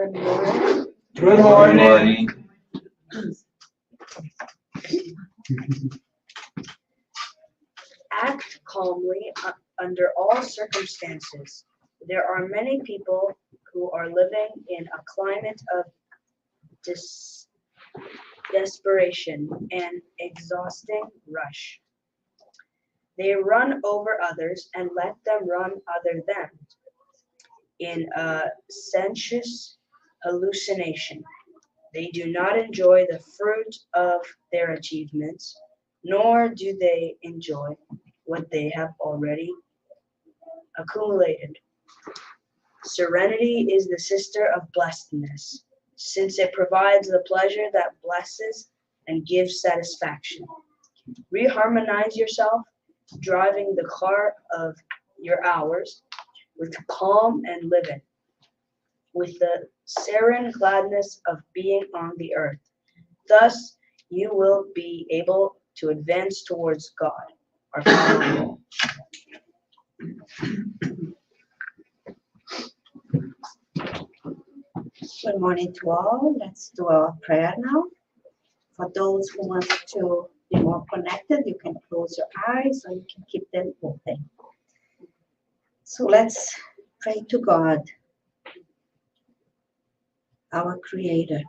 Good morning. Good morning. Act calmly under all circumstances. There are many people who are living in a climate of dis- desperation and exhausting rush. They run over others and let them run other them in a sensuous hallucination. They do not enjoy the fruit of their achievements, nor do they enjoy what they have already accumulated. Serenity is the sister of blessedness, since it provides the pleasure that blesses and gives satisfaction. Reharmonize yourself, driving the car of your hours with calm and living, with the serene gladness of being on the earth. Thus, you will be able to advance towards God, our final Good morning to all. Let's do our prayer now. For those who want to be more connected, you can close your eyes or you can keep them open. So let's pray to God, our Creator,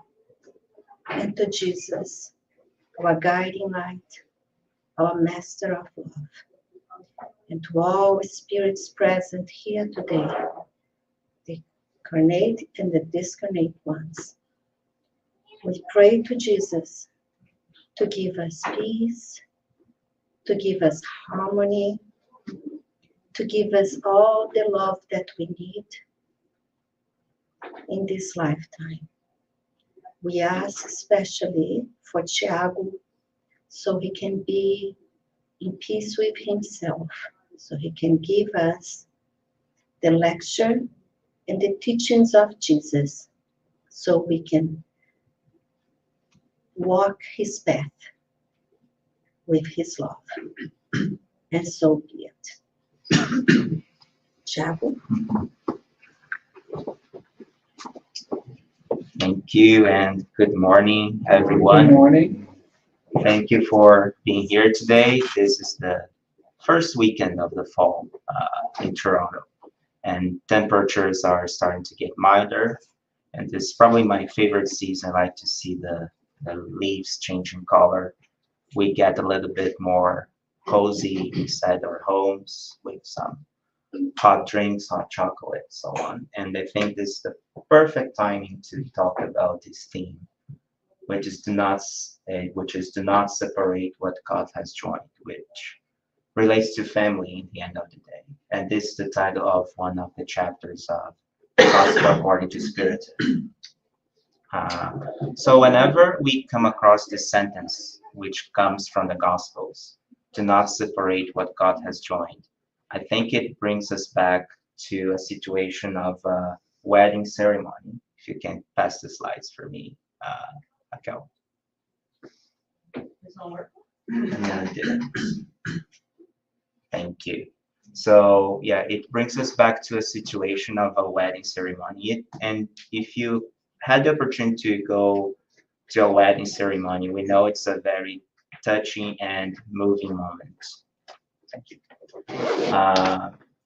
and to Jesus, our guiding light, our Master of love, and to all spirits present here today, the incarnate and the discarnate ones. We pray to Jesus to give us peace, to give us harmony, to give us all the love that we need in this lifetime. We ask especially for Tiago, so he can be in peace with himself, so he can give us the lecture and the teachings of Jesus, so we can walk his path with his love. And so be it. Tiago? Thank you and good morning, everyone. Good morning. Thank you for being here today. This is the first weekend of the fall in Toronto, and temperatures are starting to get milder. And this is probably my favorite season. I like to see the leaves changing color. We get a little bit more cozy inside our homes with some hot drinks, hot chocolate, so on. And I think this is the perfect timing to talk about this theme, which is do not separate what God has joined, which relates to family in the end of the day. And this is the title of one of the chapters of Gospel according to Spiritist. So whenever we come across this sentence, which comes from the Gospels, do not separate what God has joined, I think it brings us back to a situation of a wedding ceremony. If you can pass the slides for me, Raquel. No, it didn't. Thank you. So yeah, it brings us back to a situation of a wedding ceremony. And if you had the opportunity to go to a wedding ceremony, we know it's a very touching and moving moment. Thank you.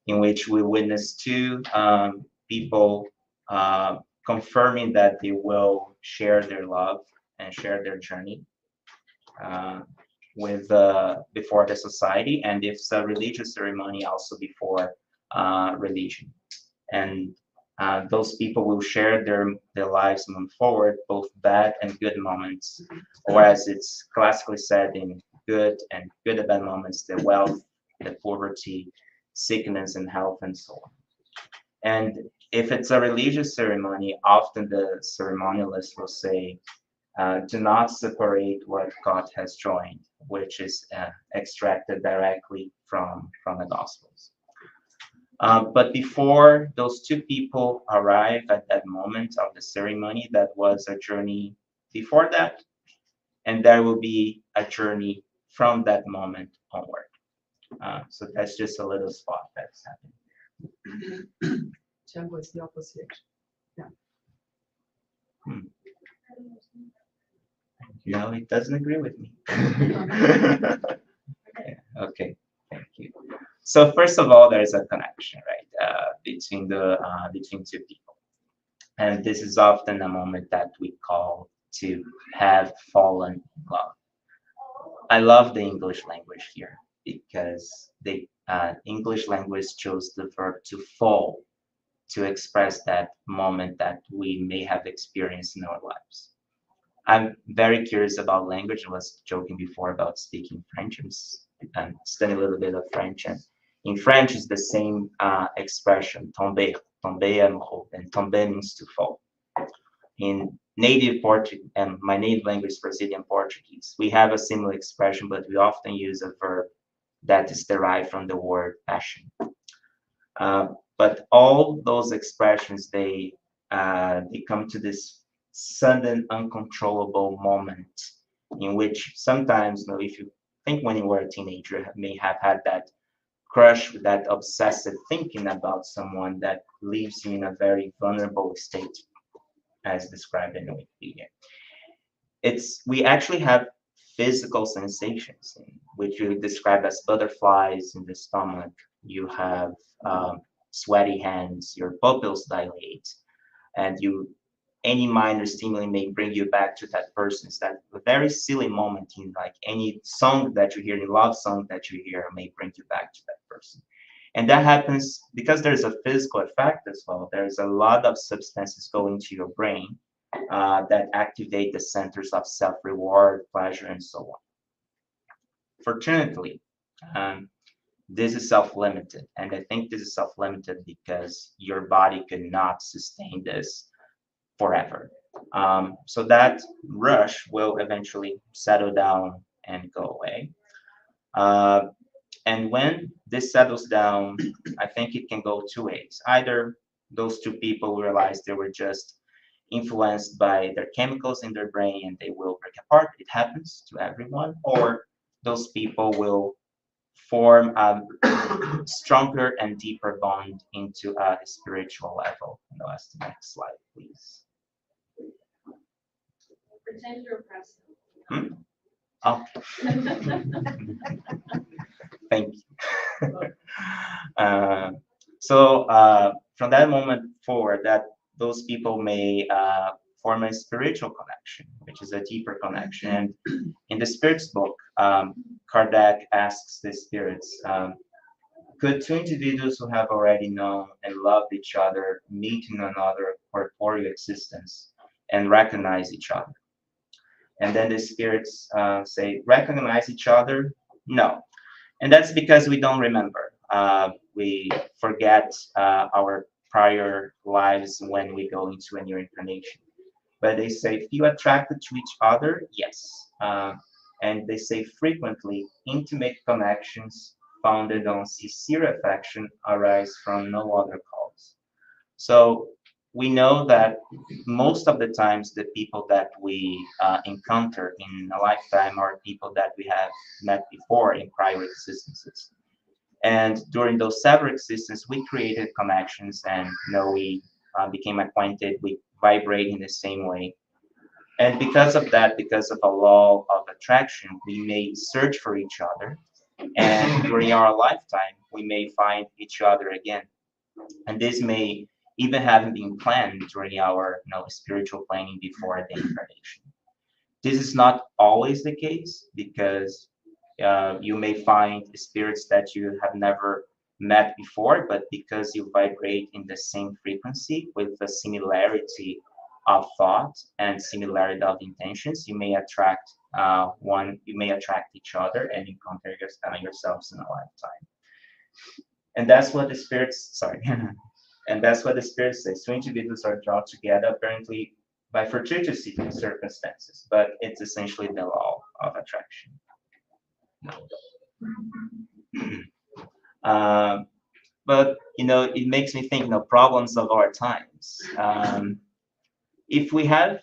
In which we witness two people confirming that they will share their love and share their journey with before the society, and it's a religious ceremony also before religion. And those people will share their lives moving forward, both bad and good moments, or as it's classically said, in good and bad moments, the wealth, the poverty, sickness and health, and so on. And if it's a religious ceremony, often the ceremonialist will say, do not separate what God has joined, which is extracted directly from the Gospels. But before those two people arrive at that moment of the ceremony, that was a journey before that, and there will be a journey from that moment onward. So that's just a little spot that's happening. Django is the opposite. Yeah. Hmm. No, it doesn't agree with me. Okay, thank you. So first of all, there's a connection, right, between two people, and this is often a moment that we call to have fallen in love. I love the English language here because the English language chose the verb to fall to express that moment that we may have experienced in our lives. I'm very curious about language. I was joking before about speaking French. I'm studying a little bit of French, and in French, it's the same expression, tomber, tomber amoureux, and tomber means to fall. In native Portuguese, and my native language is Brazilian Portuguese, we have a similar expression, but we often use a verb that is derived from the word passion. But all those expressions, they come to this sudden, uncontrollable moment in which sometimes, if you think when you were a teenager, you may have had that crush, that obsessive thinking about someone that leaves you in a very vulnerable state, as described in Wikipedia. We actually have physical sensations, which you describe as butterflies in the stomach. You have sweaty hands, your pupils dilate, and any minor stimuli may bring you back to that person. It's that a very silly moment in like any song that you hear, any love song that you hear may bring you back to that person. And that happens because there's a physical effect as well. There's a lot of substances going to your brain that activate the centers of self-reward, pleasure, and so on. Fortunately, um, this is self-limited, and I think this is self-limited because your body cannot sustain this forever. So that rush will eventually settle down and go away. Uh, and when this settles down, I think it can go two ways. Either those two people realize they were just influenced by their chemicals in their brain and they will break apart. It happens to everyone. Or those people will form a stronger and deeper bond into a spiritual level. And that's the next slide, please. Pretend you're present. Hmm? Oh, thank you. uh, so from that moment forward, that those people may form a spiritual connection, which is a deeper connection. And in the spirits book, Kardec asks the spirits, could two individuals who have already known and loved each other meet in another corporeal existence and recognize each other? And then the spirits say, recognize each other? No. And that's because we don't remember. We forget our prior lives when we go into a new incarnation. But they say, feel attracted to each other? Yes. And they say frequently, intimate connections founded on sincere affection arise from no other cause. So we know that most of the times the people that we encounter in a lifetime are people that we have met before in prior existences. And during those several existences, we created connections and we became acquainted, we vibrate in the same way. And because of that, because of a law of attraction, we may search for each other. And during our lifetime, we may find each other again. And this may even have been planned during our spiritual planning before the incarnation. This is not always the case because you may find spirits that you have never met before, but because you vibrate in the same frequency with a similarity of thought and similarity of intentions, you may attract you may attract each other and encounter yourselves in a lifetime. And that's what the spirits, sorry, and that's what the spirits say. Two individuals are drawn together apparently by fortuitous circumstances, but it's essentially the law of attraction. But it makes me think, problems of our times. If we have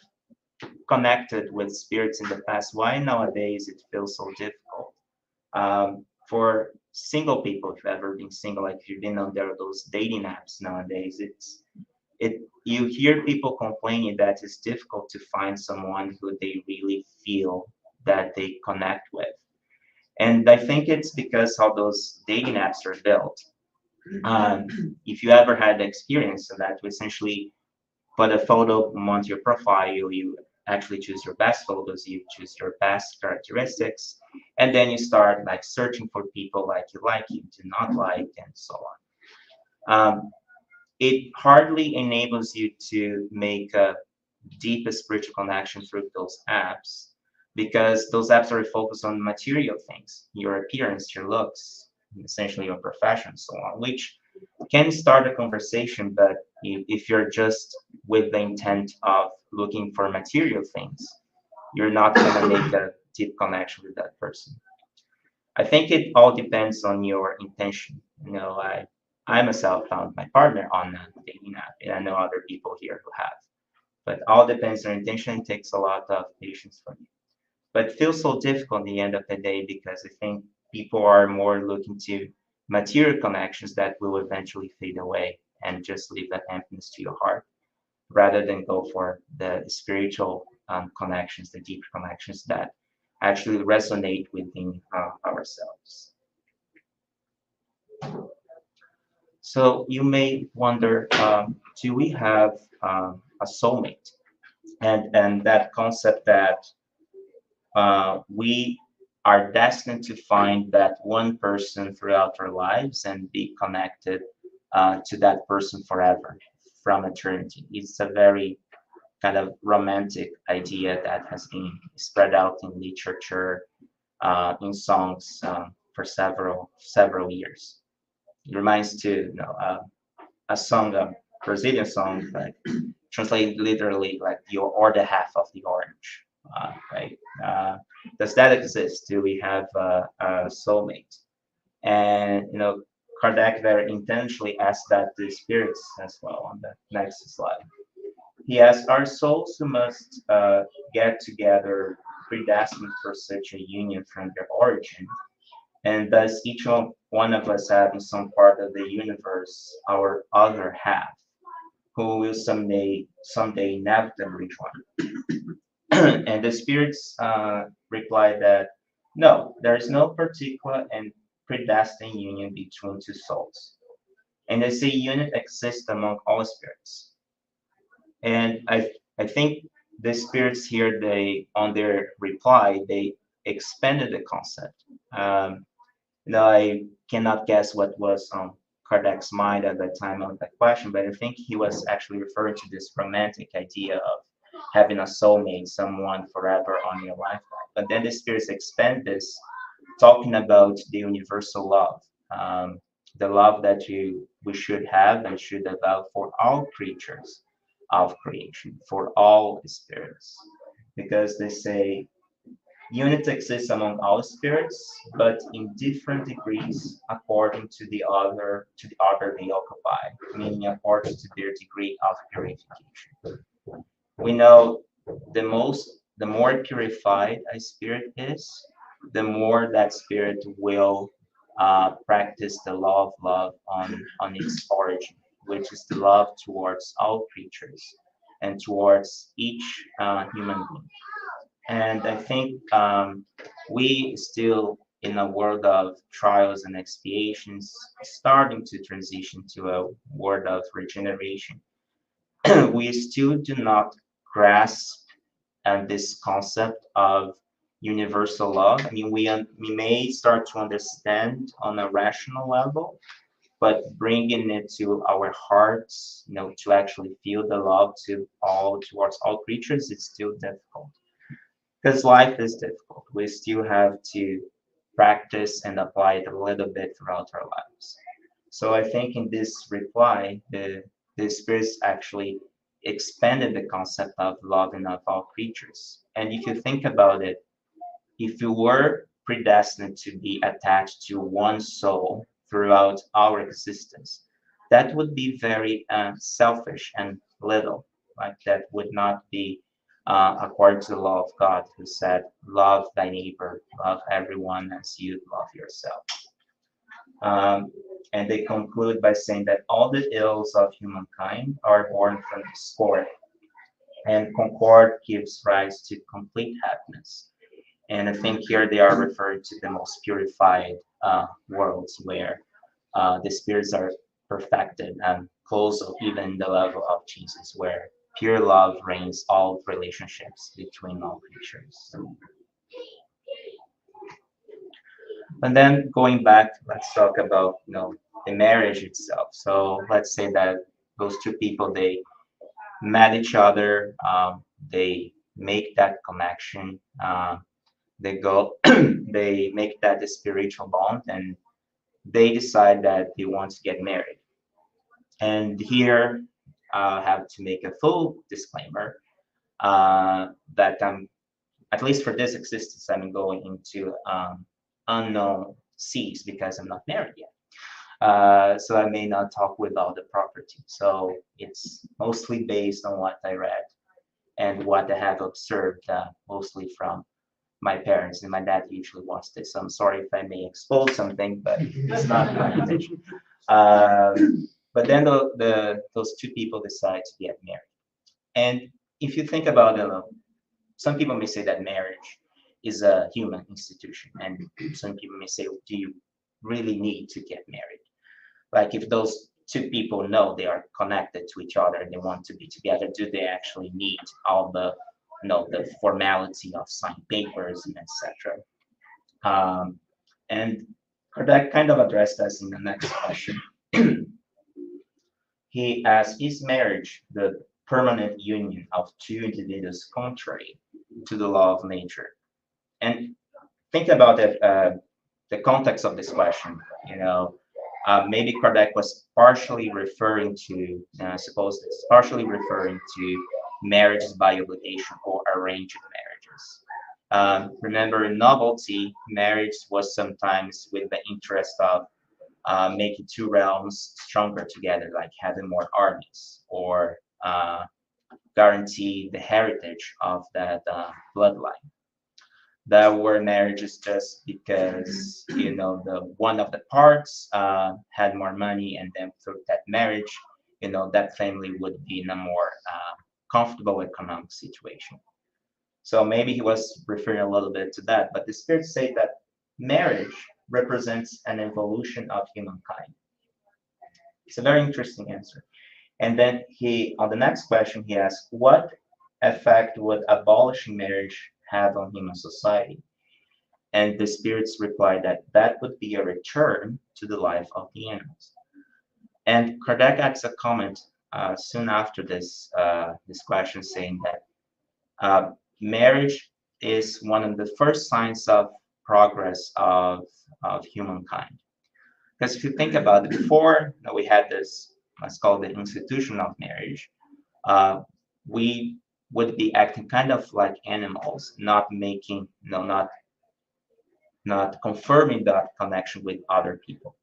connected with spirits in the past, why nowadays it feels so difficult? For single people, if you've ever been single, like if you've been on those dating apps nowadays, it you hear people complaining that it's difficult to find someone who they really feel that they connect with. And I think it's because how those dating apps are built. Um, if you ever had the experience of that, to essentially put a photo onto your profile, you actually choose your best photos, you choose your best characteristics, and then you start like searching for people like, you do not like, and so on. It hardly enables you to make a deep spiritual connection through those apps because those apps are focused on material things, your appearance, your looks, essentially your profession, so on, which can start a conversation, but if you're just with the intent of looking for material things, you're not going to make a deep connection with that person. I think it all depends on your intention. I myself found my partner on a dating app, and I know other people here who have. But all depends on intention. It takes a lot of patience from you. But it feels so difficult at the end of the day because I think people are more looking to material connections that will eventually fade away and just leave that emptiness to your heart rather than go for the spiritual connections, the deeper connections that actually resonate within ourselves. So you may wonder, do we have a soulmate? And that concept that we are destined to find that one person throughout our lives and be connected to that person forever from eternity. It's a very kind of romantic idea that has been spread out in literature, in songs for several years. It reminds to a song, a Brazilian song, like translated literally like or the half of the orange. Right? Does that exist? Do we have a soulmate? And Kardec very intentionally asked that to spirits as well on the next slide. He asked, "Are souls who must get together predestined for such a union from their origin? And does each one of us have in some part of the universe our other half, who will someday inevitably join?" And the spirits replied that no, there is no particular and predestined union between two souls. And they say union exists among all spirits. And I think the spirits here, they on their reply, they expanded the concept. I cannot guess what was on Kardec's mind at the time of that question, but I think he was actually referring to this romantic idea of having a soulmate, someone forever on your lifeline. But then the spirits expand this, talking about the universal love, the love that we should have and should develop for all creatures of creation, for all spirits, because they say unity exists among all spirits, but in different degrees according to the order they occupy, meaning according to their degree of purification. We know the more purified a spirit is, the more that spirit will practice the law of love on its origin, which is the love towards all creatures and towards each human being. And I think we still, in a world of trials and expiations, starting to transition to a world of regeneration. We still do not grasp this concept of universal love. I mean, we may start to understand on a rational level, but bringing it to our hearts, to actually feel the love towards all creatures, it's still difficult because life is difficult. We still have to practice and apply it a little bit throughout our lives. So I think in this reply, the spirits actually expanded the concept of loving of all creatures. And if you think about it, if you were predestined to be attached to one soul throughout our existence, that would be very selfish and little. Like that would not be according to the law of God, who said, "Love thy neighbor, love everyone as you love yourself." Um, And they conclude by saying that all the ills of humankind are born from discord, and concord gives rise to complete happiness. And I think here they are referring to the most purified worlds where the spirits are perfected and close to even the level of Jesus, where pure love reigns all relationships between all creatures. And then going back, let's talk about the marriage itself. So let's say that those two people, they met each other, they make that connection, they go, they make that a spiritual bond, and they decide that they want to get married. And here I have to make a full disclaimer that I'm, at least for this existence, I'm going into unknown seas because I'm not married yet. So I may not talk with all the property. So it's mostly based on what I read and what I have observed, mostly from my parents. And my dad usually wants this. So I'm sorry if I may expose something, but it's not my intention. But then those two people decide to get married. And if you think about it, some people may say that marriage is a human institution, and some people may say, do you really need to get married? Like if those two people know they are connected to each other and they want to be together, do they actually need all the the formality of signing papers and etc. And Kardec kind of addressed us in the next question. He asked, is marriage the permanent union of two individuals contrary to the law of nature? And think about it, the context of this question. Maybe Kardec was partially referring to, suppose this, partially referring to marriages by obligation or arranged marriages. Remember, in novelty, marriage was sometimes with the interest of making two realms stronger together, like having more armies, or guarantee the heritage of that bloodline. There were marriages just because the one of the parts had more money, and then through that marriage, that family would be in a more comfortable economic situation. So maybe he was referring a little bit to that, but the spirits say that marriage represents an evolution of humankind. It's a very interesting answer. And then on the next question, he asked, what effect would abolishing marriage have on human society? And the spirits replied that that would be a return to the life of the animals. And Kardec adds a comment soon after this question, saying that marriage is one of the first signs of progress of humankind. Because if you think about it, before we had this, let's call it the institution of marriage, we would be acting kind of like animals, not making, not confirming that connection with other people.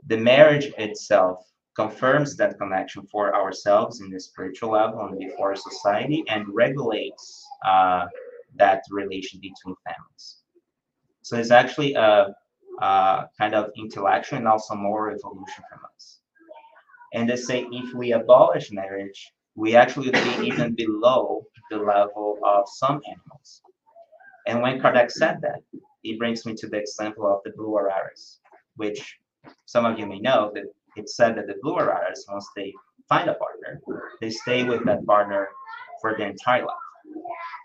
The marriage itself confirms that connection for ourselves in the spiritual level and before society, and regulates that relation between families. So it's actually a kind of intellectual and also moral evolution from us. And they say if we abolish marriage, we actually would be even below the level of some animals. And when Kardec said that, it brings me to the example of the blue araras, which some of you may know that it's said that the blue araras, once they find a partner, they stay with that partner for their entire life.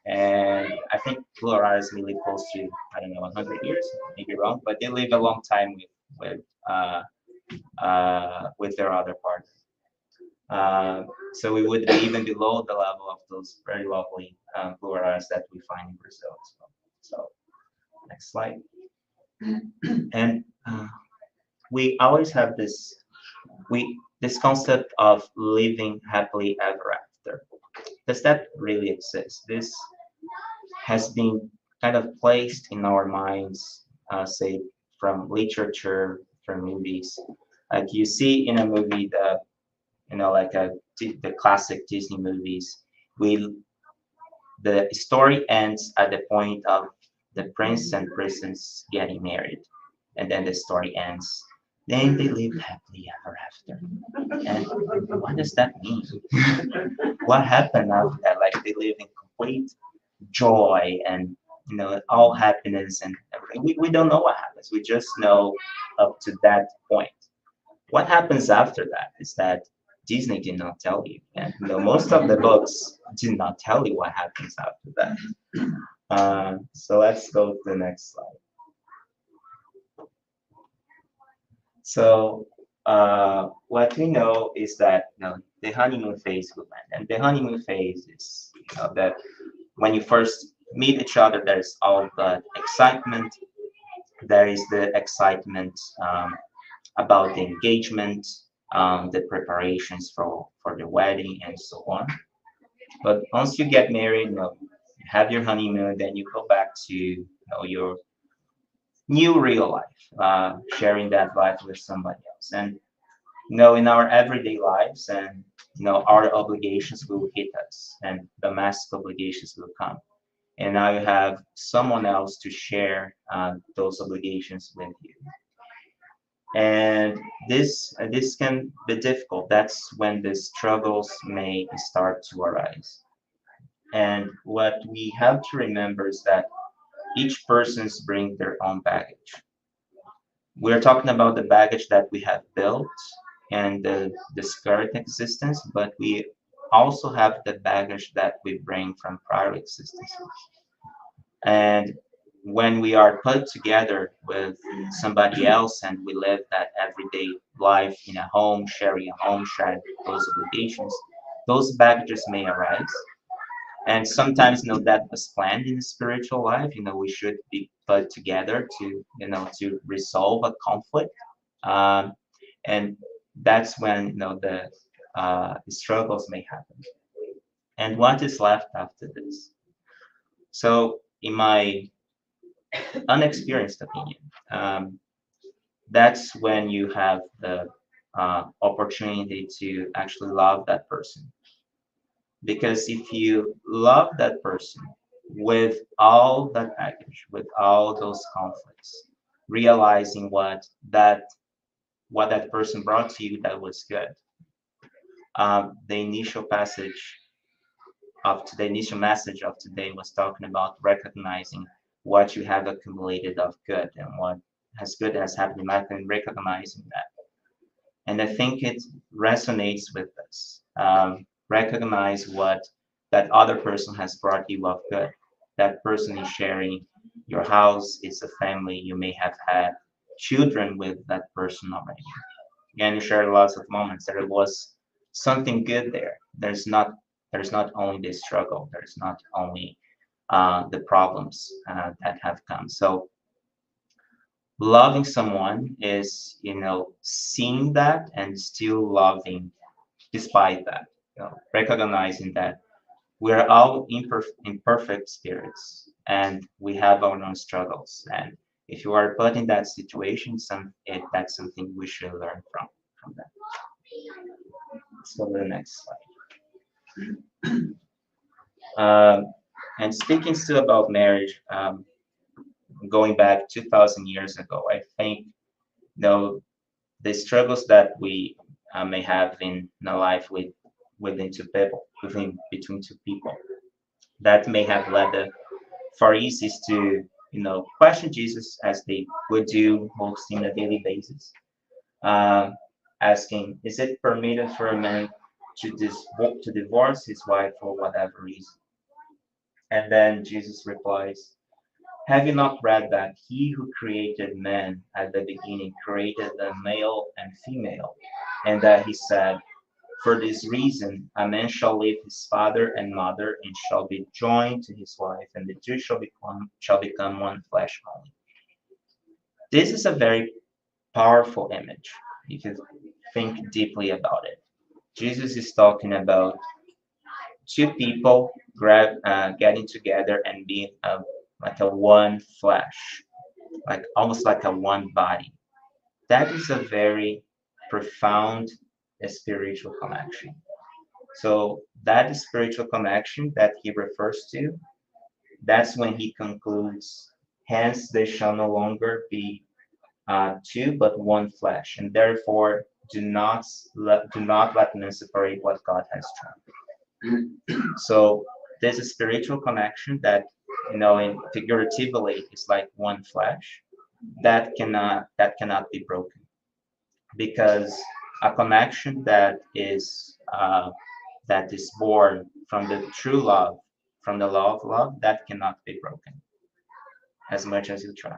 And I think blue araras may live close to, I don't know, 100 years, maybe wrong, but they live a long time with their other partner. So we would be even below the level of those very lovely blue araras that we find in Brazil as well. So next slide. And we always have this concept of living happily ever after. Does that really exist? This has been kind of placed in our minds, say from literature, from movies. Like you see in a movie, the classic Disney movies, the story ends at the point of the prince and princess getting married, and then the story ends. Then they lived happily ever after. And what does that mean? What happened after that? Like they live in complete joy and all happiness and everything. We don't know what happens. We just know up to that point. What happens after that is that Disney did not tell you, and most of the books did not tell you what happens after that. So let's go to the next slide. So what we know is that the honeymoon phase will end, and the honeymoon phase is that when you first meet each other, there's all the excitement. There is the excitement about the engagement, the preparations for the wedding, and so on. But once you get married, you have your honeymoon, then you go back to your new real life, sharing that life with somebody else. And in our everyday lives, and our obligations will hit us, and domestic obligations will come. And now you have someone else to share those obligations with you. And this can be difficult. That's when the struggles may start to arise. And what we have to remember is that each person's bring their own baggage. We're talking about the baggage that we have built and this current existence, but we also have the baggage that we bring from prior existences. And when we are put together with somebody else and we live that everyday life in a home, sharing those obligations, those baggages may arise. And sometimes, that was planned in the spiritual life. We should be put together to resolve a conflict. Um, and that's when, the struggles may happen. And what is left after this? So, in my unexperienced opinion, that's when you have the opportunity to actually love that person. Because if you love that person with all that baggage, with all those conflicts, realizing what that person brought to you that was good, the initial message of today was talking about recognizing what you have accumulated of good and what good has happened in life, and recognizing that. And I think it resonates with us. Recognize what that other person has brought you of good. That person is sharing your house, it's a family. You may have had children with that person already. And you share lots of moments. There was something good there. There's not only the struggle. There's not only the problems that have come. So loving someone is seeing that and still loving despite that, recognizing that we're all imperfect spirits and we have our own struggles. And if you are put in that situation, that's something we should learn from that. Let's go to the next slide. And speaking still about marriage, going back 2,000 years ago, I think the struggles that we may have in a life within two people, between two people, that may have led the Pharisees to question Jesus as they would do most in a daily basis, asking, "Is it permitted for a man to divorce his wife for whatever reason?" And then Jesus replies, "Have you not read that he who created man at the beginning created them male and female, and that he said, 'For this reason, a man shall leave his father and mother and shall be joined to his wife, and the two shall become one flesh only.'" This is a very powerful image if you think deeply about it. Jesus is talking about two people getting together and being like a one flesh, like almost like a one body. That is a very profound spiritual connection. So that spiritual connection that he refers to, that's when he concludes, "Hence they shall no longer be two but one flesh, and therefore do not let men separate what God has joined. So there's a spiritual connection that, in figuratively is like one flesh, that cannot be broken, because a connection that is born from the true love, from the law of love, that cannot be broken, as much as you try,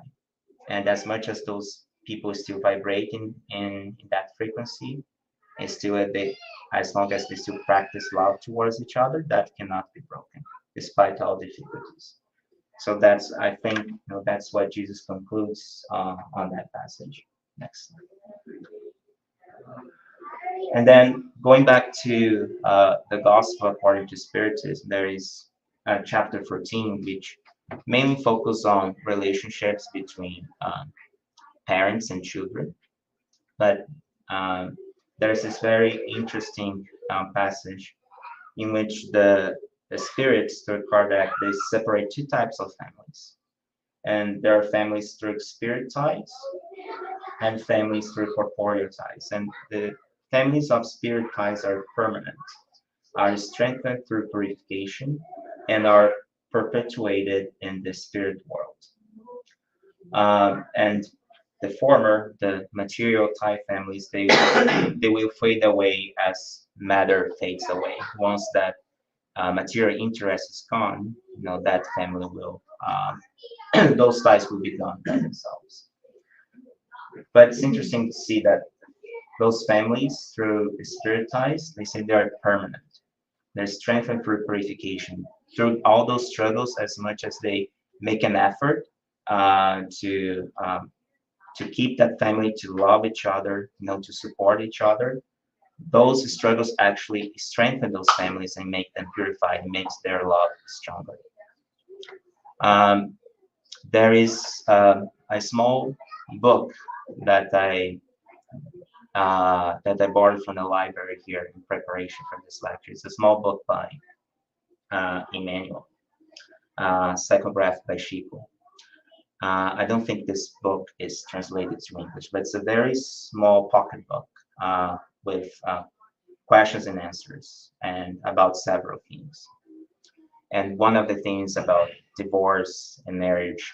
and as much as those people still vibrate in that frequency, and still as long as they still practice love towards each other, that cannot be broken, despite all difficulties. So I think, that's what Jesus concludes on that passage. Next slide. And then going back to the Gospel according to Spiritism, there is chapter 14, which mainly focus on relationships between parents and children. But there's this very interesting passage in which the spirits through Kardec, they separate two types of families. And there are families through spirit ties and families through corporeal ties. And the families of spirit ties are permanent, are strengthened through purification, and are perpetuated in the spirit world. And the former, the material tie families, they will fade away as matter fades away. Once that material interest is gone, that family will, those ties will be gone by themselves. But it's interesting to see that those families, through the spirit ties, they say they are permanent. They're strengthened through purification. Through all those struggles, as much as they make an effort to keep that family, to love each other, to support each other, those struggles actually strengthen those families and make them purified, and makes their love stronger. There is a small book that I borrowed from the library here in preparation for this lecture. It's a small book by Emmanuel, psychographed by Chico. I don't think this book is translated to English, but it's a very small pocket book with questions and answers, and about several things. And one of the things about divorce and marriage.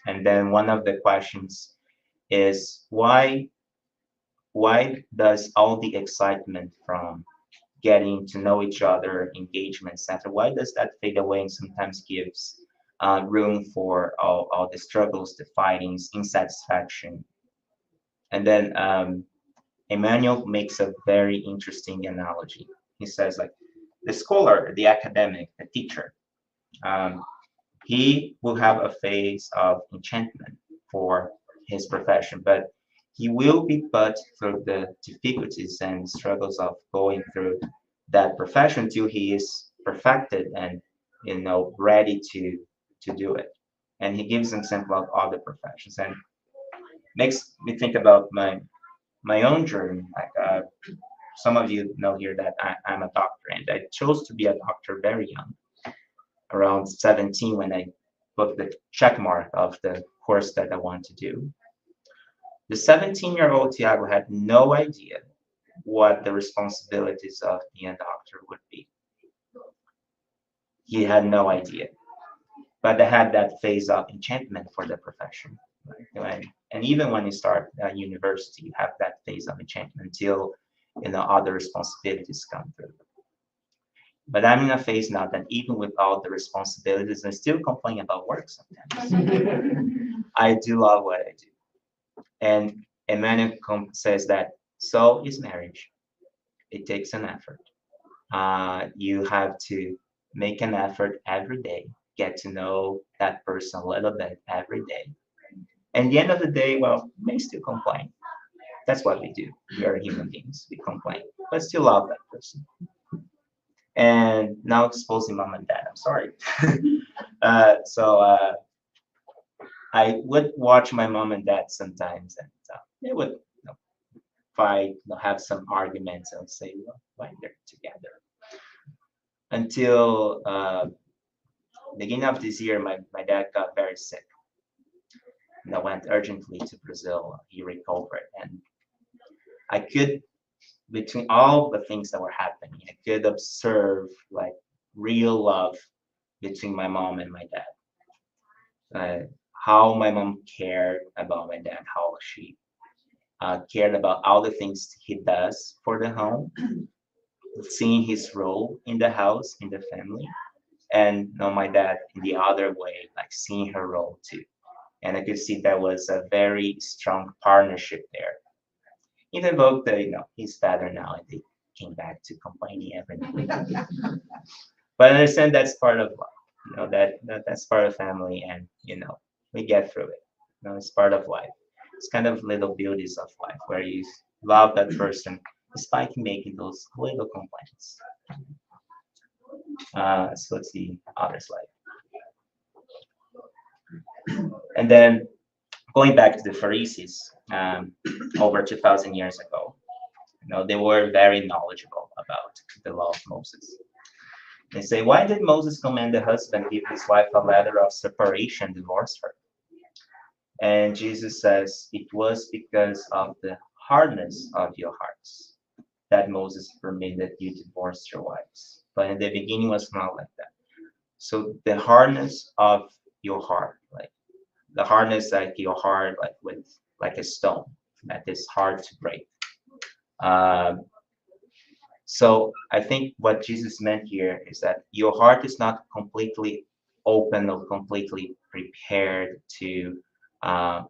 And then one of the questions is why does all the excitement from getting to know each other, engagement, etc., why does that fade away and sometimes gives room for all the struggles, the fightings, insatisfaction? And then Emmanuel makes a very interesting analogy. He says, like, the scholar, the academic, the teacher, he will have a phase of enchantment for his profession, but he will be put through the difficulties and struggles of going through that profession till he is perfected and ready to do it. And he gives an example of other professions, and makes me think about my own journey. Like some of you know here that I'm a doctor, and I chose to be a doctor very young, around 17, when I booked the check mark of the course that I want to do. The 17-year-old Tiago had no idea what the responsibilities of being a doctor would be. He had no idea. But I had that phase of enchantment for the profession. Right? And even when you start university, you have that phase of enchantment until other responsibilities come through. But I'm in a phase now that even with all the responsibilities, I still complain about work sometimes. I do love what I do. And Emmanuel says that so is marriage. It takes an effort. You have to make an effort every day, get to know that person a little bit every day. And at the end of the day, well, you may still complain. That's what we do. We are human beings. We complain, but still love that person. And now exposing mom and dad. I'm sorry. So I would watch my mom and dad sometimes, and they would fight, have some arguments, and say, well, why they're together. Until beginning of this year, my dad got very sick. went urgently to Brazil. He recovered, and I could, between all the things that were happening, I could observe like real love between my mom and my dad. How my mom cared about my dad, how she cared about all the things he does for the home, seeing his role in the house, in the family, and my dad in the other way, like seeing her role too. And I could see there was a very strong partnership there. Even though he's better now and they came back to complaining every night. But I understand that's part of life. That's part of family, and we get through it. It's part of life. It's kind of little beauties of life where you love that person despite making those little complaints. So let's see other slide. And then going back to the Pharisees, over 2,000 years ago, they were very knowledgeable about the law of Moses. They say, why did Moses command the husband give his wife a letter of separation, divorce her? And Jesus says, it was because of the hardness of your hearts that Moses permitted you to divorce your wives. But in the beginning was not like that. So the hardness of your heart, like the hardness like your heart, like with like a stone that is hard to break. Um, so I think what Jesus meant here is that your heart is not completely open or completely prepared uh,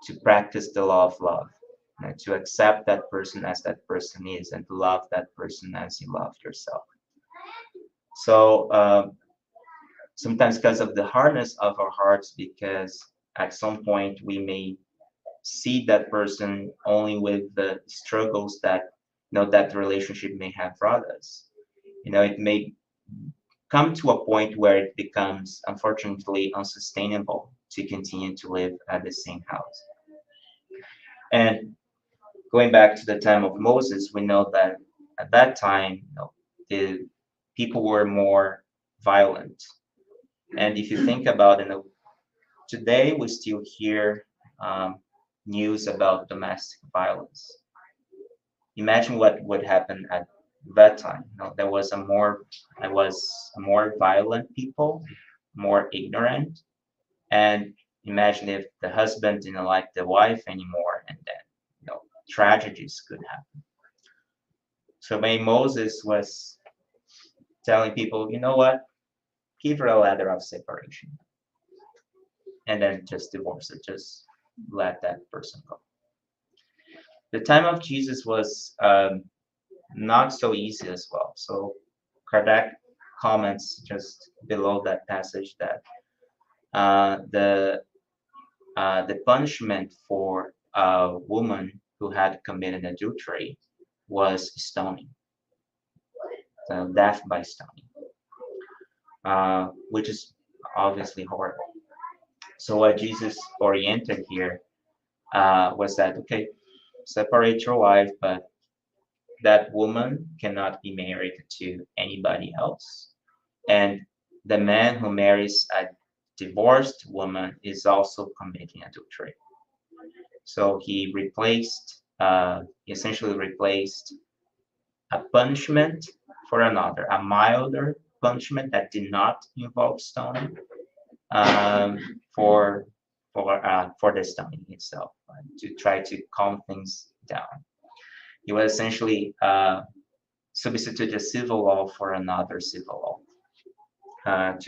to practice the law of love, to accept that person as that person is, and to love that person as you love yourself. So sometimes because of the hardness of our hearts, because at some point we may see that person only with the struggles that that relationship may have brought us. It may come to a point where it becomes unfortunately unsustainable to continue to live at the same house. And going back to the time of Moses, we know that at that time, the people were more violent. And if you think about it, today we still hear news about domestic violence. Imagine what would happen at that time. There was more violent people, more ignorant, and imagine if the husband didn't like the wife anymore, and then tragedies could happen. So maybe Moses was telling people, you know what, give her a letter of separation, and then just divorce it, just let that person go. The time of Jesus was not so easy as well. So Kardec comments just below that passage that uh, the the punishment for a woman who had committed adultery was stoning, so death by stoning, which is obviously horrible. So what Jesus oriented here was that, okay, separate your wife, but that woman cannot be married to anybody else. And the man who marries a divorced woman is also committing adultery. So he essentially replaced a punishment for another, a milder punishment that did not involve stoning, um, for for the stoning itself, to try to calm things down. He was essentially substitute a civil law for another civil law,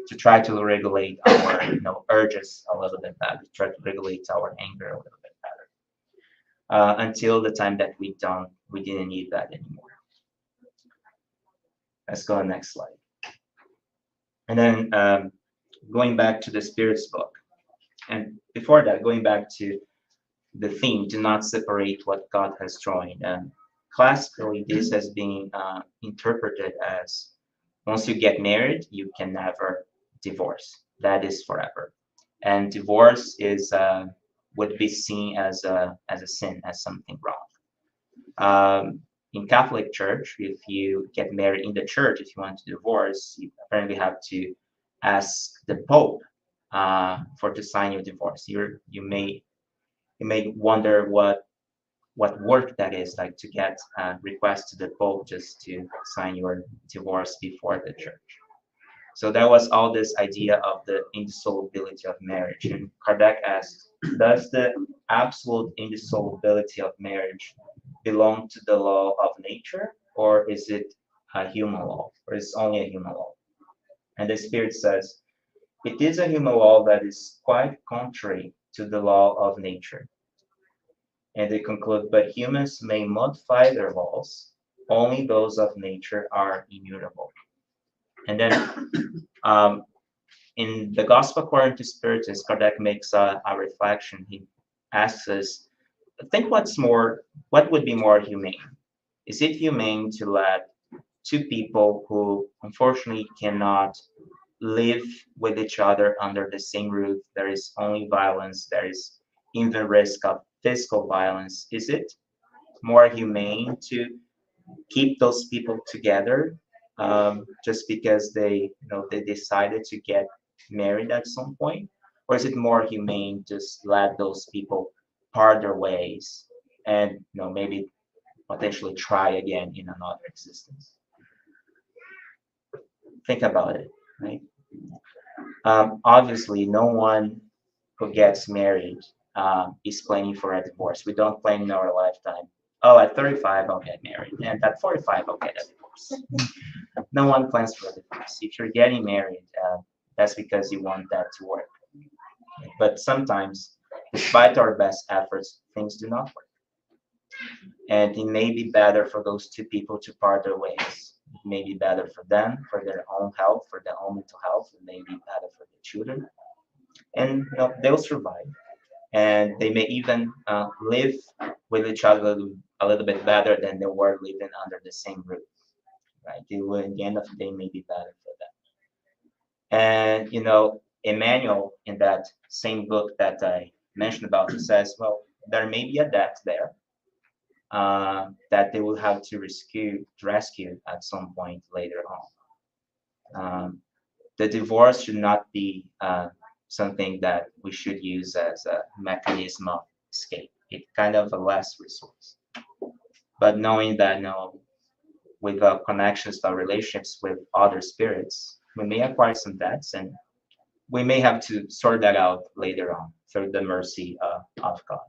to try to regulate our urges a little bit better, try to regulate our anger a little bit better, until the time that we didn't need that anymore. Let's go to the next slide. And then going back to the Spirit's book, and before that, going back to the theme, do not separate what God has joined. And classically, this has been interpreted as once you get married, you can never divorce. That is forever. And divorce would be seen as a sin, as something wrong. In Catholic Church, if you get married in the church, if you want to divorce, you apparently have to ask the Pope for to sign your divorce. You may wonder what work that is like to get a request to the Pope just to sign your divorce before the church. So there was all this idea of the indissolubility of marriage. And Kardec asked, does the absolute indissolubility of marriage belong to the law of nature, or is it a human law, or is it only a human law? And the Spirit says, it is a human law that is quite contrary to the law of nature. And they conclude, but humans may modify their laws, only those of nature are immutable. And then in the Gospel according to Spiritus, Kardec makes a reflection. He asks us, think what would be more humane? Is it humane to let two people who unfortunately cannot live with each other under the same roof? There is only violence, there is even risk of physical violence. Is it more humane to keep those people together just because they decided to get married at some point, or is it more humane just let those people part their ways and maybe potentially try again in another existence? Think about it, right? Obviously, no one who gets married is planning for a divorce. We don't plan in our lifetime. Oh, at 35 I'll get married, and at 45 I'll get a divorce. No one plans for a divorce. If you're getting married, that's because you want that to work. But sometimes, despite our best efforts, things do not work. And it may be better for those two people to part their ways. It may be better for them, for their own health, for their own mental health. It may be better for their children. And they'll survive. And they may even live with each other a little bit better than they were living under the same roof. Right? It will, at the end of the day, may be better for them. And Emmanuel, in that same book that I mentioned about, says, well, there may be a debt there that they will have to rescue at some point later on. The divorce should not be something that we should use as a mechanism of escape. It's kind of a last resource. But knowing that, with connections or relationships with other spirits, we may acquire some debts, and we may have to sort that out later on through the mercy of God.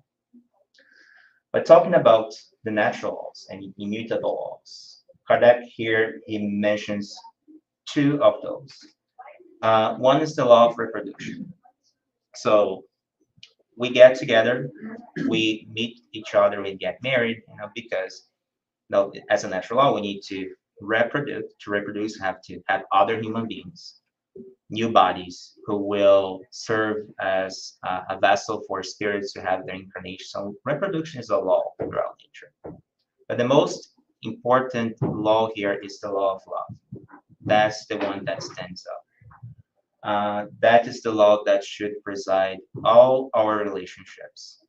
But talking about the natural laws and immutable laws, Kardec here, he mentions two of those. One is the law of reproduction. So we get together, we meet each other, we get married, because as a natural law, we need to reproduce. To reproduce, have to have other human beings, new bodies who will serve as a vessel for spirits to have their incarnation. So reproduction is a law throughout nature. But the most important law here is the law of love. That's the one that stands up. That is the law that should preside all our relationships.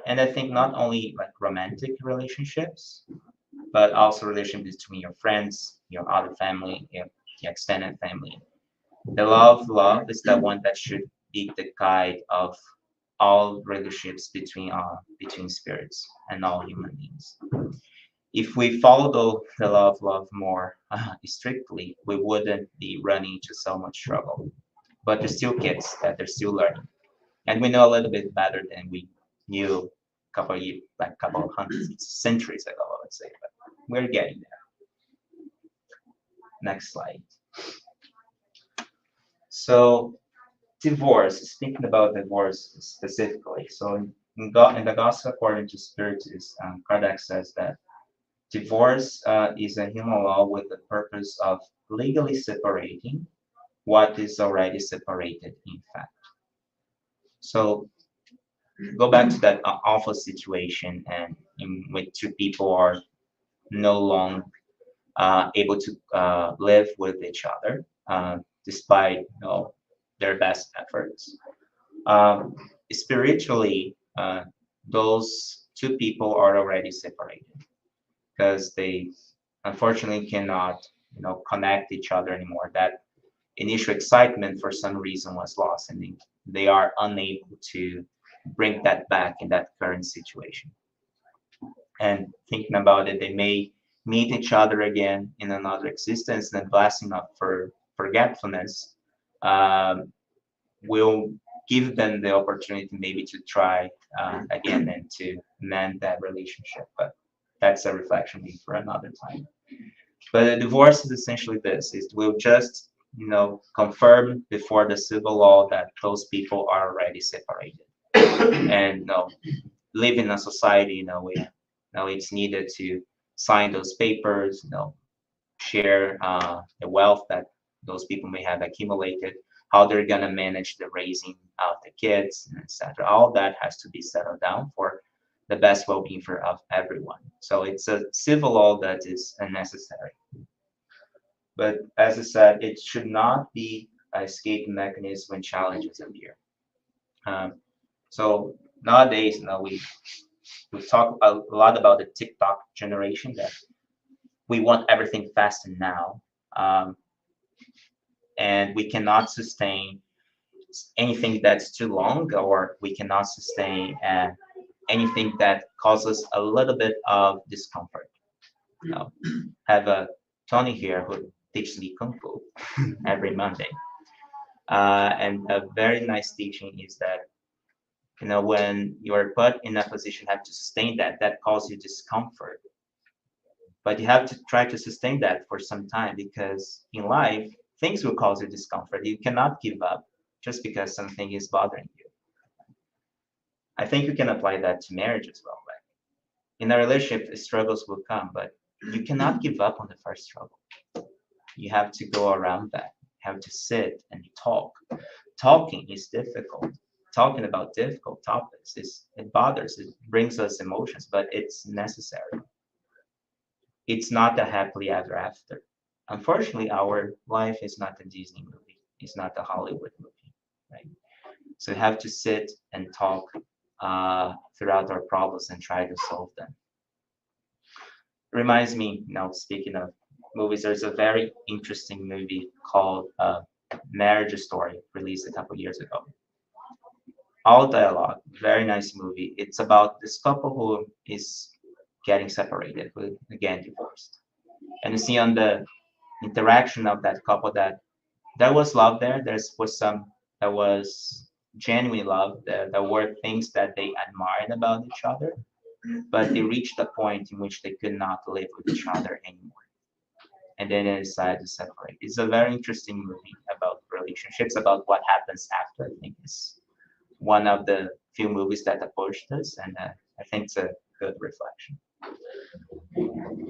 And I think not only like romantic relationships, but also relationships between your friends, your other family, your extended family. The law of love is the one that should be the guide of all relationships between spirits and all human beings. If we follow the law of love more strictly, we wouldn't be running into so much trouble. But they're still kids that they're still learning, and we know a little bit better than we knew a couple of years, like a couple of hundreds, centuries ago, I would say. But we're getting there. Next slide. So divorce, speaking about divorce specifically. So in the Gospel according to Spiritus, Kardec says that divorce is a human law with the purpose of legally separating what is already separated in fact. So go back to that awful situation and in which two people are no longer able to live with each other despite their best efforts. Spiritually, those two people are already separated because they unfortunately cannot connect each other anymore. That initial excitement for some reason was lost, and they are unable to bring that back in that current situation. And thinking about it, they may meet each other again in another existence, and the blessing of for forgetfulness um, will give them the opportunity maybe to try again and to mend that relationship. But that's a reflection for another time. But a divorce is essentially this: it will just confirm before the civil law that those people are already separated, and live in a society in a way. Now it's needed to sign those papers, share the wealth that those people may have accumulated, how they're gonna manage the raising of the kids, and etc. All that has to be settled down for the best well-being for of everyone. So it's a civil law that is unnecessary. But as I said, it should not be a escape mechanism when challenges appear. Um, so nowadays, we talk a lot about the TikTok generation that we want everything fast and now, um, and we cannot sustain anything that's too long, or we cannot sustain anything that causes a little bit of discomfort. Have a Tony here who teaches me kung fu every Monday, and a very nice teaching is that when you're put in a position, have to sustain that causes you discomfort, but you have to try to sustain that for some time, because in life things will cause you discomfort. You cannot give up just because something is bothering you. I think you can apply that to marriage as well. Like in a relationship, struggles will come, but you cannot give up on the first struggle. You have to go around that. You have to sit and talk. Talking is difficult. Talking about difficult topics it bothers. It brings us emotions, but it's necessary. It's not a happily ever after. Unfortunately, our life is not a Disney movie. It's not a Hollywood movie, right? So we have to sit and talk throughout our problems and try to solve them. Reminds me, speaking of movies, there's a very interesting movie called Marriage Story, released a couple years ago. All dialogue, very nice movie. It's about this couple who is getting separated, who again divorced. And you see on the interaction of that couple that there was love there. There was genuine love. There were things that they admired about each other, but they reached a point in which they could not live with each other anymore. And then they decided to separate. It's a very interesting movie about relationships, about what happens after. I think it's one of the few movies that approached this, and I think it's a good reflection.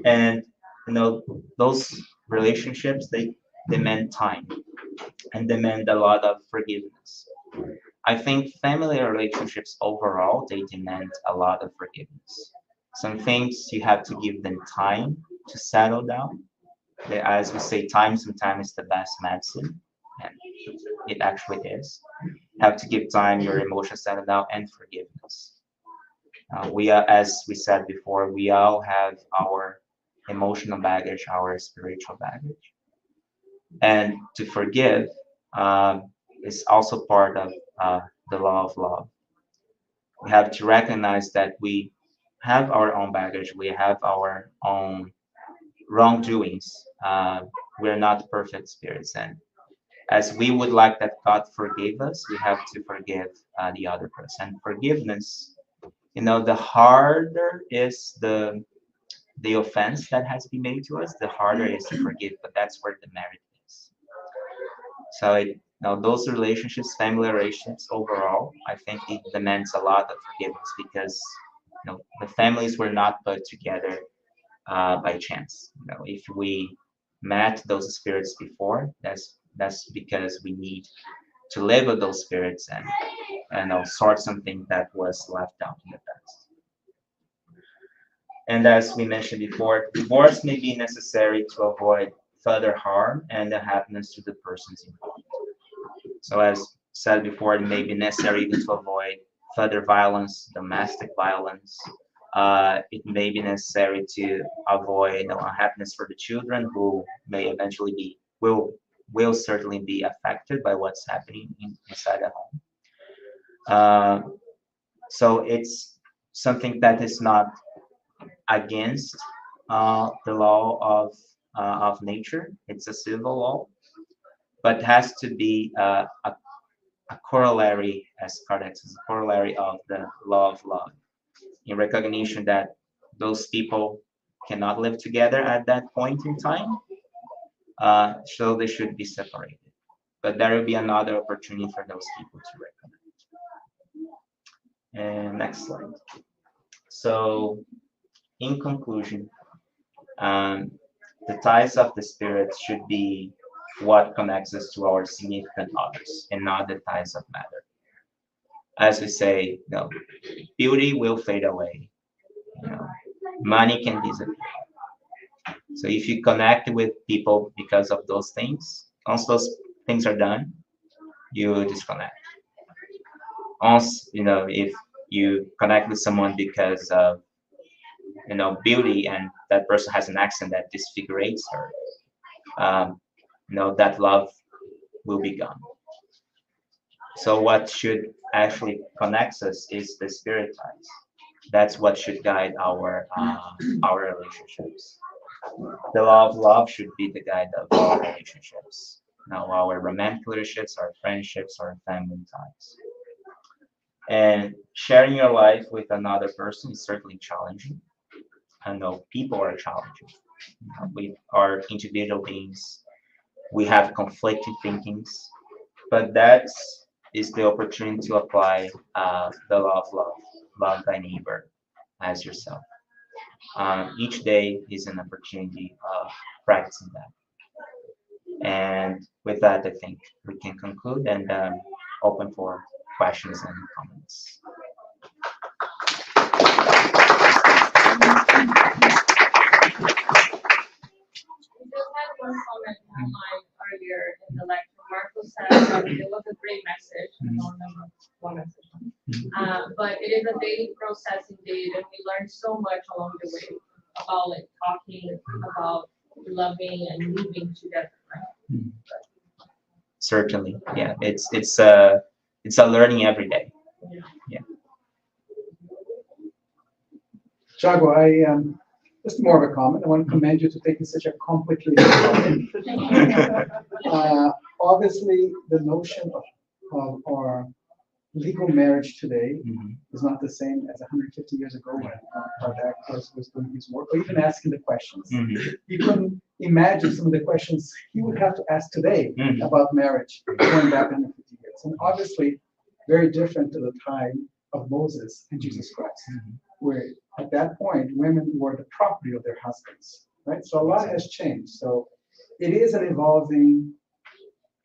And those relationships, they demand time and demand a lot of forgiveness. I think family relationships overall, they demand a lot of forgiveness. Some things you have to give them time to settle down. As we say, time sometimes is the best medicine, and it actually is. You have to give time, your emotions settle down, and forgiveness. We are, as we said before, we all have our emotional baggage, our spiritual baggage, and to forgive is also part of the law of love. We have to recognize that we have our own baggage, we have our own wrongdoings. We're not perfect spirits, and as we would like that God forgave us, we have to forgive the other person. Forgiveness, the harder is the offense that has been made to us, the harder it is to forgive. But that's where the merit is. So those relationships, family relationships overall, I think it demands a lot of forgiveness, because the families were not put together by chance. If we met those spirits before, that's because we need to live with those spirits and sort something that was left out in the past. And as we mentioned before, divorce may be necessary to avoid further harm and unhappiness to the persons involved. So as said before, it may be necessary even to avoid further violence, domestic violence. It may be necessary to avoid unhappiness for the children, who may eventually will will certainly be affected by what's happening inside the home. So it's something that is not against the law of nature. It's a civil law, but has to be a corollary, as Kardec says, a corollary of the law of love, in recognition that those people cannot live together at that point in time, so they should be separated. But there will be another opportunity for those people to reconnect. And next slide. So, in conclusion, the ties of the spirit should be what connects us to our significant others, and not the ties of matter. As we say, beauty will fade away. Money can disappear. So if you connect with people because of those things, once those things are done, you disconnect. Once, if you connect with someone because of, beauty, and that person has an accent that disfigurates her, that love will be gone. So what should actually connect us is the spirit ties. That's what should guide our relationships. The law of love should be the guide of our relationships. Now, our romantic relationships, our friendships, our family ties. And sharing your life with another person is certainly challenging. I know people are challenging. We are individual beings. We have conflicting thinkings, but that is the opportunity to apply the law of love. Love thy neighbor as yourself. Each day is an opportunity of practicing that. And with that, I think we can conclude and open for questions and comments. We just had one comment online earlier in the lecture. Marco said it was a great message. I don't remember one message. But it is a daily process indeed, and we learned so much along the way about talking, about loving and moving together. Right? Certainly, yeah. It's a learning every day. Yeah. Tiago, I just more of a comment. I want to commend you to taking such a complicated topic. Obviously, the notion of our legal marriage today is not the same as 150 years ago when Kardec was doing his work, or even asking the questions. You couldn't imagine some of the questions he would have to ask today about marriage going back 150 years. And obviously, very different to the time of Moses and Jesus Christ, where at that point, women were the property of their husbands, right? So a lot has changed. So it is an evolving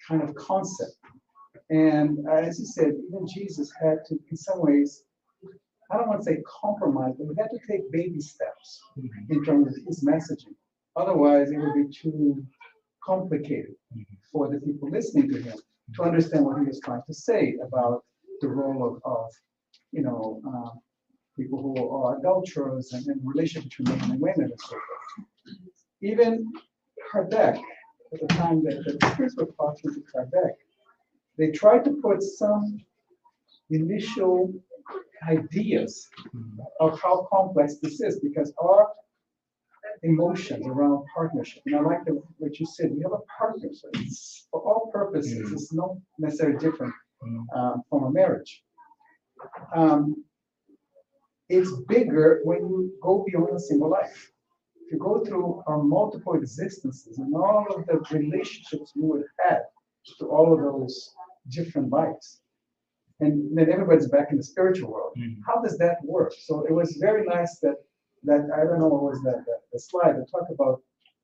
kind of concept. And as you said, even Jesus had to, in some ways, I don't want to say compromise, but he had to take baby steps in terms of his messaging. Otherwise, it would be too complicated for the people listening to him to understand what he was trying to say about the role of people who are adulterers and relationship between men and women and so forth. Even Kardec, at the time that the spirits were talking to Kardec, they tried to put some initial ideas of how complex this is, because our emotions around partnership, and I like what you said, we have a partner, so it's, for all purposes, it's not necessarily different from a marriage. It's bigger when you go beyond a single life. If you go through our multiple existences and all of the relationships we would have to all of those different lives, and then everybody's back in the spiritual world. How does that work? So it was very nice that I don't know what was the slide that talked about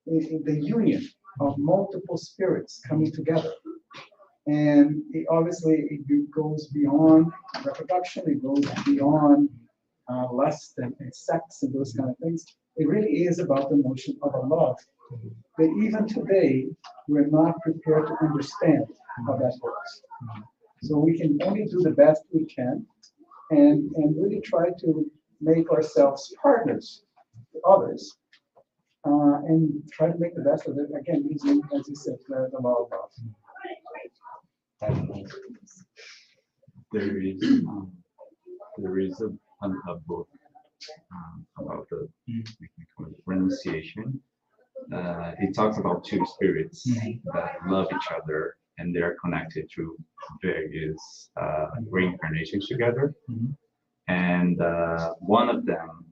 the union of multiple spirits coming together. And obviously it goes beyond reproduction, it goes beyond lust and sex and those kind of things. It really is about the notion of a love that even today we're not prepared to understand how that works. So we can only do the best we can and really try to make ourselves partners to others and try to make the best of it. Again, using, as you said, the law of love. Definitely. There is a book about the we can call it renunciation. It talks about two spirits that love each other and they're connected through various reincarnations together. And one of them,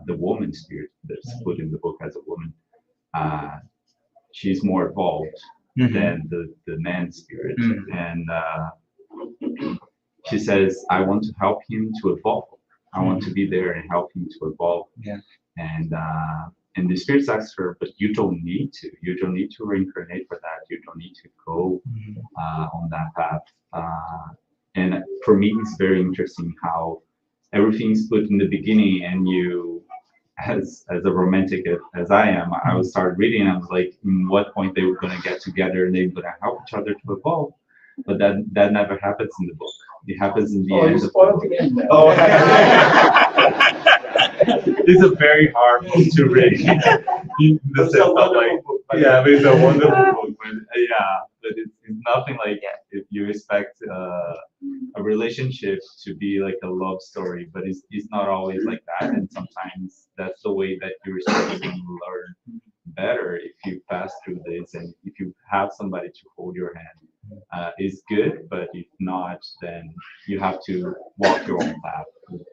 the woman spirit that's put in the book as a woman, she's more evolved than the man spirit. And she says, I want to help him to evolve. I want to be there and help him to evolve. Yeah. And the spirits ask her, but you don't need to. You don't need to reincarnate for that. You don't need to go on that path. And for me, it's very interesting how everything's put in the beginning, and you, as a romantic as I am, I would start reading. And I was like, in what point they were going to get together and they were going to help each other to evolve. But that never happens in the book. It happens in the end. You spoiled the end. Oh, it's a very hard book to read. In the sense of like, yeah, it's a wonderful book, but but it's nothing like if you expect a relationship to be like a love story, but it's not always like that, and sometimes that's the way that you're supposed to learn better if you pass through this, and if you have somebody to hold your hand. Is good, but if not, then you have to walk your own path, kind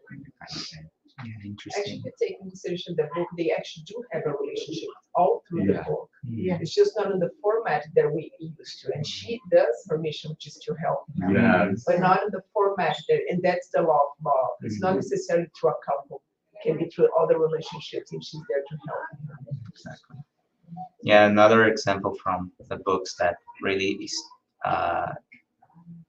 of thing. Yeah, interesting. Actually, take in consideration the book, they actually do have a relationship all through the book. Yeah. It's just not in the format that we used to. And she does her mission, which is to help, but not in the format that, and that's the law of love. It's not necessarily to a couple. It can be through other relationships, and she's there to help. Exactly. Yeah, another example from the books that really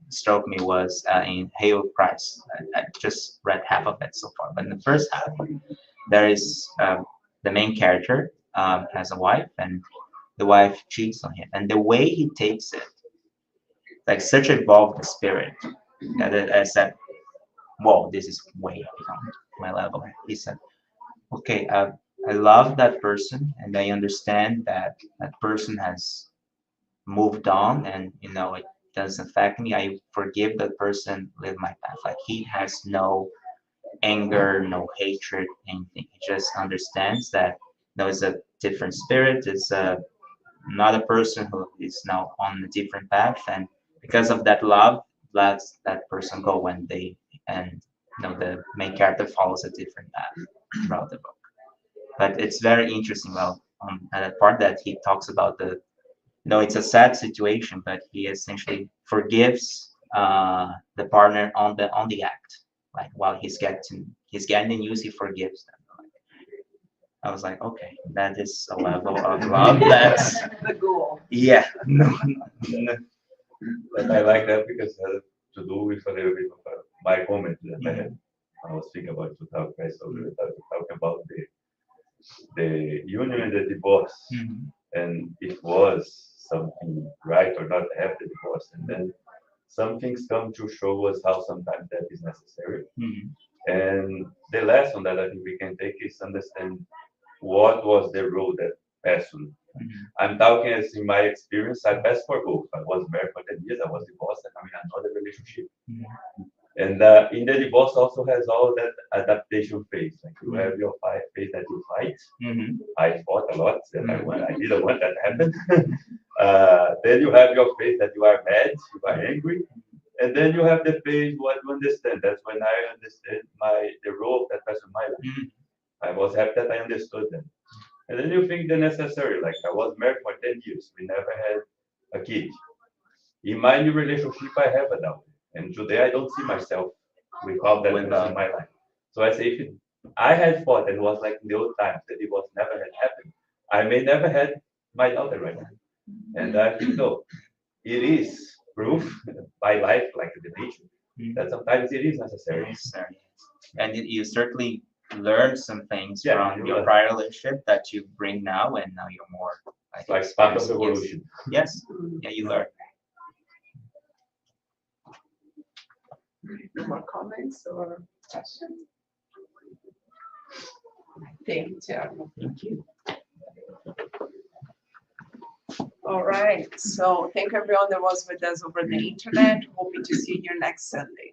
struck me was in Hail Price. I just read half of it so far, but in the first half, there is the main character has a wife, and the wife cheats on him, and the way he takes it, like such evolved spirit, that I said, "Whoa, this is way beyond my level." He said, "Okay, I love that person, and I understand that that person has moved on, and it doesn't affect me. I forgive that person, live my path. Like he has no anger, no hatred, anything. He just understands that it's a different spirit. It's not a person who is now on a different path, and because of that love, lets that person go and the main character follows a different path throughout the book. But it's very interesting. Well, at that part that he talks about it's a sad situation, but he essentially forgives the partner on the act. Like while he's getting the news, he forgives them. I was like, okay, that is a level of love that's The goal. yeah. No. But I like that because it has to do with a little bit of my comment that I had. I was thinking about to talk, so we were talking about the union and the divorce, and it was something right or not to have the divorce, and then some things come to show us how sometimes that is necessary. And the lesson that I think we can take is understand what was the road that passed through. I'm talking as in my experience, I passed for both. I was married for 10 years, I was divorced, and I'm in another relationship. And in the divorce also has all that adaptation phase. Like you have your phase that you fight. I fought a lot, and I didn't want that to happen. Then you have your phase that you are mad, you are angry. And then you have the phase what you understand. That's when I understand the role of that person in my life. I was happy that I understood them. And then you think the necessary, like I was married for 10 years. We never had a kid. In my new relationship, I have a daughter. And today I don't see myself without that person in my life. So I say, if I had fought and was like in the old times that it was never had happened, I may never had my daughter right now. And I think no, it is proof by life, like the nature, that sometimes it is necessary. And you certainly learn some things from your prior relationship that you bring now, and now you're more like part of the evolution. Yes. Yeah, you learn. No more comments or questions? Thank you, Tiago. Thank you. All right, so thank everyone that was with us over the internet. Hoping to see you here next Sunday.